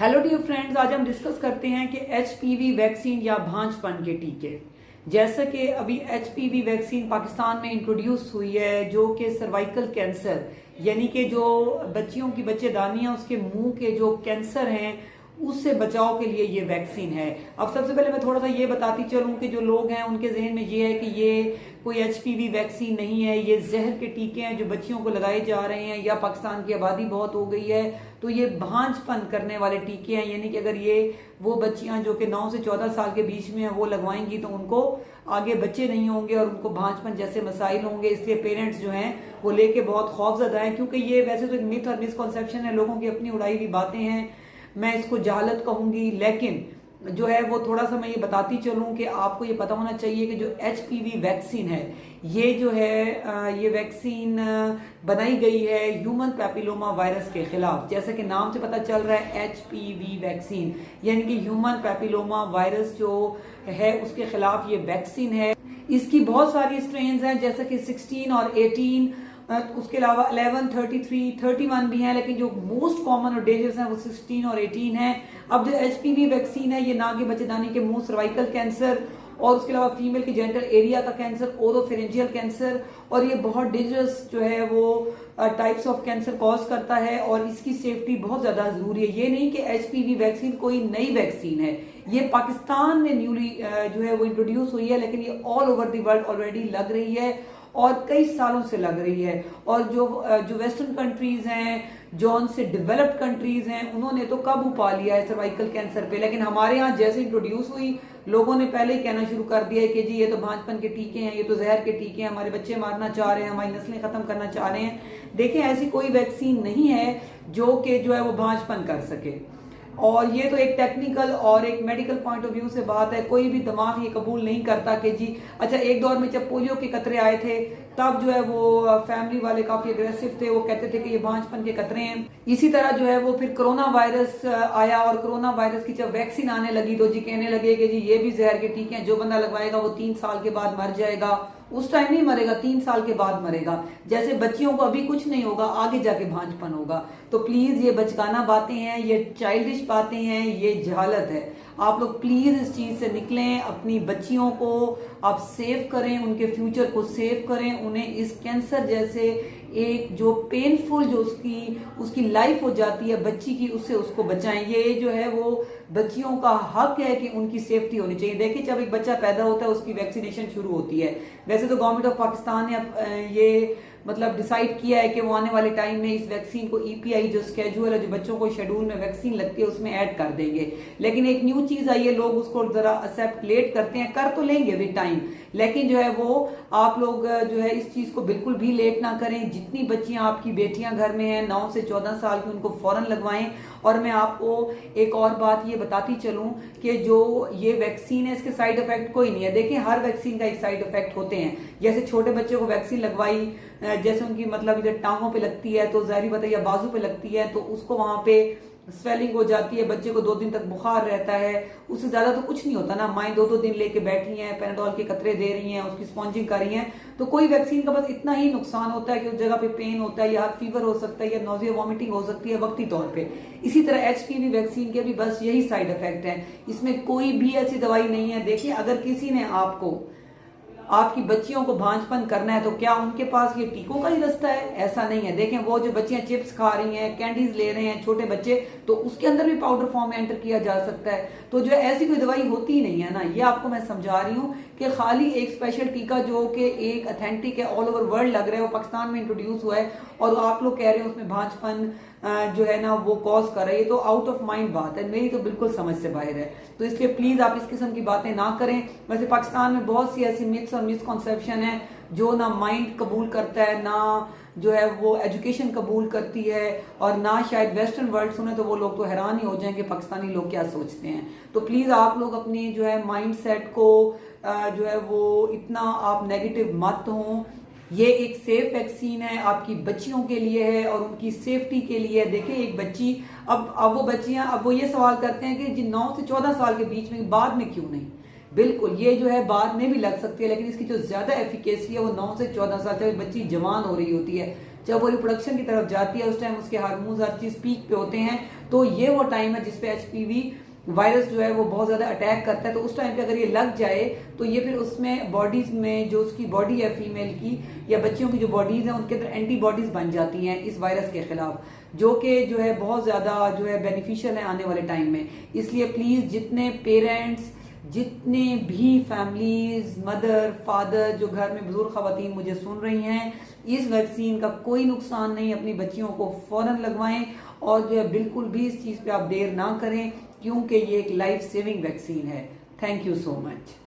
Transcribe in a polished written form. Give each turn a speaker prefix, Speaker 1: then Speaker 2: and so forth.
Speaker 1: Hello dear friends, आज हम discuss करते हैं कि एचपीवी वैक्सीन या भांजपन के टीके। जैसा कि अभी एचपीवी वैक्सीन पाकिस्तान में इंट्रोड्यूस हुई है, जो कि सर्वाइकल कैंसर यानी कि जो बच्चियों की बच्चेदानी है उसके मुंह के जो कैंसर हैं उससे बचाव के लिए ये वैक्सीन है। अब सबसे पहले मैं थोड़ा सा ये बताती चलूं कि जो लोग हैं उनके जहन में ये है कि ये कोई एचपीवी वैक्सीन नहीं है, ये जहर के टीके हैं जो बच्चियों को लगाए जा रहे हैं, या पाकिस्तान की आबादी बहुत हो गई है तो ये भांजपन करने वाले टीके हैं। यानी कि अगर ये वो बच्चियां जो कि 9 से 14 साल के बीच में हैं वो लगवाएंगी तो उनको आगे बच्चे नहीं होंगे और उनको भांजपन जैसे मसाइल होंगे। इसलिए पेरेंट्स जो हैं वो लेके बहुत खौफजदा हैं, क्योंकि ये वैसे तो एक मिथ और मिसकॉन्सेप्शन है, लोगों की अपनी उड़ाई हुई बातें हैं, मैं इसको जहालत कहूंगी। लेकिन जो है वो थोड़ा सा मैं ये बताती चलूं कि आपको ये पता होना चाहिए कि जो एचपीवी वैक्सीन है ये जो है ये वैक्सीन बनाई गई है ह्यूमन पैपिलोमा वायरस के खिलाफ। जैसा कि नाम से पता चल रहा है एचपीवी वैक्सीन यानी कि ह्यूमन पैपिलोमा वायरस जो है उसके खिलाफ ये वैक्सीन है। इसकी बहुत सारी स्ट्रेन्स हैं, जैसे कि 16 और 18, उसके अलावा 11, 33, 31 भी हैं, लेकिन जो मोस्ट कॉमन और डेंजरस हैं वो 16 और 18 है। अब जो एचपीवी वैक्सीन है ये नाक के बच्चेदानी के मुंह सर्वाइकल कैंसर और उसके अलावा फीमेल के जेनिटल एरिया का कैंसर, ओरोफेरेंजियल कैंसर, और ये बहुत डेंजरस जो है वो टाइप्स ऑफ कैंसर कॉज करता है और इसकी सेफ्टी बहुत ज्यादा जरूरी है। ये नहीं कि एचपीवी वैक्सीन कोई नई वैक्सीन है, ये पाकिस्तान में न्यूली जो है वो इंट्रोड्यूस हुई है, लेकिन ये all over the world already लग रही है और कई सालों से लग रही है। और जो वेस्टर्न कंट्रीज हैं, जो से डेवलप्ड कंट्रीज हैं, उन्होंने तो काबू पा लिया है सर्वाइकल कैंसर पे, लेकिन हमारे यहाँ जैसे इंट्रोड्यूस हुई लोगों ने पहले ही कहना शुरू कर दिया है कि जी ये तो भांजपन के टीके हैं, ये तो जहर के टीके हैं, हमारे बच्चे मारना चाह रहे हैं, हमारी नस्लें खत्म करना चाह रहे हैं। देखें, ऐसी कोई वैक्सीन नहीं है जो कि जो है वो भांजपन कर सके। और ये तो एक टेक्निकल और एक मेडिकल पॉइंट ऑफ व्यू से बात है, कोई भी दिमाग ये कबूल नहीं करता कि जी अच्छा। एक दौर में जब पोलियो के कतरे आए थे तब जो है वो फैमिली वाले काफी अग्रेसिव थे, वो कहते थे कि ये भांजपन के कतरे हैं। इसी तरह जो है वो फिर कोरोना वायरस आया और कोरोना वायरस की जब वैक्सीन आने लगी तो जी कहने लगे कि जी ये भी जहर के टीके हैं, जो बंदा लगवाएगा वो 3 साल के बाद मर जाएगा। उस टाइम नहीं मरेगा, 3 साल के बाद मरेगा। जैसे बच्चियों को अभी कुछ नहीं होगा, आगे जाके भांजपन होगा। तो प्लीज ये बचकाना बातें हैं, ये चाइल्डिश बातें हैं, ये जहालत है। आप लोग प्लीज इस चीज से निकलें, अपनी बच्चियों को आप सेव करें, उनके फ्यूचर को सेव करें, उन्हें इस कैंसर जैसे एक जो पेनफुल जो उसकी लाइफ हो जाती है बच्ची की, उससे उसको बचाएं। ये जो है वो बच्चियों का हक है कि उनकी सेफ्टी होनी चाहिए। देखिए, जब एक बच्चा पैदा होता है उसकी वैक्सीनेशन शुरू होती है। वैसे तो गवर्नमेंट ऑफ पाकिस्तान ने ये मतलब डिसाइड किया है कि वो आने वाले टाइम में इस वैक्सीन को ईपीआई जो स्केड्यूल है, जो बच्चों को शेड्यूल में वैक्सीन लगती है उसमें ऐड कर देंगे। लेकिन एक न्यू चीज आई है, लोग उसको जरा एक्सेप्ट लेट करते हैं, कर तो लेंगे विद टाइम, लेकिन जो है वो आप लोग जो है इस चीज को बिल्कुल भी लेट ना करें। जितनी बच्चियां आपकी बेटियां घर में हैं 9 से 14 साल की, उनको फौरन लगवाएं। और मैं आपको एक और बात ये बताती चलूं कि जो ये वैक्सीन है इसके साइड इफेक्ट कोई नहीं है। देखिए, हर वैक्सीन का एक साइड इफेक्ट होते हैं। जैसे छोटे बच्चे को वैक्सीन लगवाई, जैसे उनकी मतलब इधर टांगों पे लगती है तो जाहिर बात है, या बाजू पे लगती है तो उसको वहां पे स्वेलिंग हो जाती है, बच्चे को 2 दिन तक बुखार रहता है, उससे ज्यादा तो कुछ नहीं होता ना। माएं 2-2 दिन लेके बैठी हैं, पैराडोल के कतरे दे रही हैं, उसकी स्पॉन्जिंग कर रही हैं, तो कोई वैक्सीन का बस इतना ही नुकसान होता है कि उस जगह पे पेन होता है, या फीवर हो सकता है, या नोजिया वॉमिटिंग हो सकती है वक्ती तौर पे। इसी तरह एचपीवी वैक्सीन के भी बस यही साइड इफेक्ट है, इसमें कोई भी ऐसी दवाई नहीं है। देखिए, अगर किसी ने आपकी बच्चियों को भांजपन करना है तो क्या उनके पास ये टीकों का ही रास्ता है? ऐसा नहीं है। देखें, वो जो बच्चियां चिप्स खा रही हैं, कैंडीज ले रहे हैं छोटे बच्चे, तो उसके अंदर भी पाउडर फॉर्म में एंटर किया जा सकता है। तो जो ऐसी कोई दवाई होती ही नहीं है ना। ये आपको मैं समझा रही हूँ कि खाली एक स्पेशल टीका जो कि एक अथेंटिक है, ऑल ओवर वर्ल्ड लग रहा है, वो पाकिस्तान में इंट्रोड्यूस हुआ है और आप लोग कह रहे हैं उसमें भांजपन जो है ना वो कॉज कर रहा है। ये तो आउट ऑफ माइंड बात है, मेरी तो बिल्कुल समझ से बाहर है। तो इसलिए प्लीज आप इस किस्म की बातें ना करें। वैसे पाकिस्तान में बहुत सी ऐसी मिथ्स और मिसकॉन्सेप्शन है जो ना माइंड कबूल करता है, ना जो है वो एजुकेशन कबूल करती है, और ना शायद वेस्टर्न वर्ल्ड सुने तो वो लोग तो हैरान ही हो जाएंगे पाकिस्तानी लोग क्या सोचते हैं। तो प्लीज आप लोग अपनी जो है माइंड सेट को जो है वो इतना आप नेगेटिव मत हो। ये एक सेफ वैक्सीन है, आपकी बच्चियों के लिए है और उनकी सेफ्टी के लिए है। देखिए, एक बच्ची अब वो बच्चियां अब वो ये सवाल करते हैं कि जी 9 से 14 साल के बीच में, बाद में क्यों नहीं? बिल्कुल, ये जो है बाद में भी लग सकती है, लेकिन इसकी जो ज्यादा एफिकेसी है वो 9 से 14 साल, चाहे बच्ची जवान हो रही होती है, जब वो रिप्रोडक्शन की तरफ जाती है उस टाइम उसके हार्मोन्स हर चीज पीक पे होते हैं, तो ये वो टाइम है जिसपे एचपीवी वायरस जो है वो बहुत ज्यादा अटैक करता है। तो उस टाइम पे अगर ये लग जाए तो ये फिर उसमें बॉडीज में जो उसकी बॉडी है फीमेल की या बच्चियों की जो बॉडीज है उनके अंदर एंटीबॉडीज बन जाती हैं इस वायरस के खिलाफ, जो कि जो है बहुत ज्यादा जो है बेनिफिशियल है आने वाले टाइम में। इसलिए प्लीज जितने पेरेंट्स, जितने भी फैमिलीज, मदर फादर जो घर में बुजुर्ग खवातीन मुझे सुन रही हैं, इस वैक्सीन का कोई नुकसान नहीं, अपनी बच्चियों को फौरन लगवाएं और जो है बिल्कुल भी इस चीज पे आप देर ना करें क्योंकि ये एक लाइफ सेविंग वैक्सीन है। Thank you so much.